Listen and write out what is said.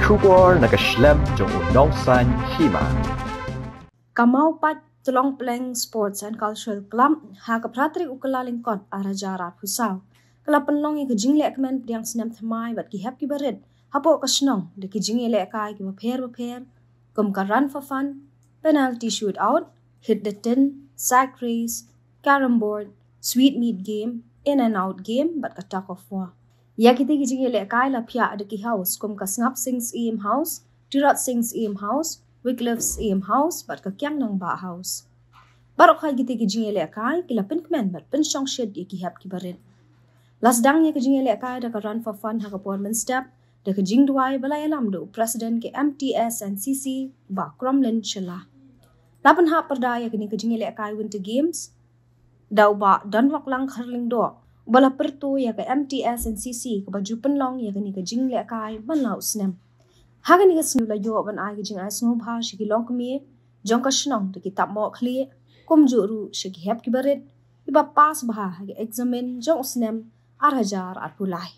Kubor nakaslem jong unongsan Hima. Mawpait Tlongpleng Sports and Cultural Club ha kapratrik ukalaling kot arajarat husaw. Kala Pynlong yang kejing lek men yang senam thamai bat ki hap ki barit. Hapo ka Shnong de kejing lek kai ki pair kum ka run for fun, penalty shootout, hit the tin, sack race, carom board, sweet meat game, in and out game bat ka tug of war. Ya kiti kejing lek kai la pia de ki house kum ka snap sings im house, tirat sings im house, Wycliffe's aim house, but ka kyang nang ba house. Barok ha giti ki jingle kai, kila pinkmen, but Pynlong shed ki hap ki barin. Las dang ya ki jingle kai da ka run for fun ha ka portman step, da ka jing duai balay alam do president ke Mts&Cc ba Kromlin shala. Lapan ha perdaya kini ki jingle kai winter games, daw ba danwak lang harling do, bala perto ya ka Mts&Cc ka baju Pynlong ya kini ka jingle kai banlaw snem. Hagan ni kasnula yo ban ay jing ay snob ha shiki long kami jong ka Shnong de kitab mo khli kum juru shiki hep ki barit iba pas bah ha examine jong snem ar hajar ar pulai.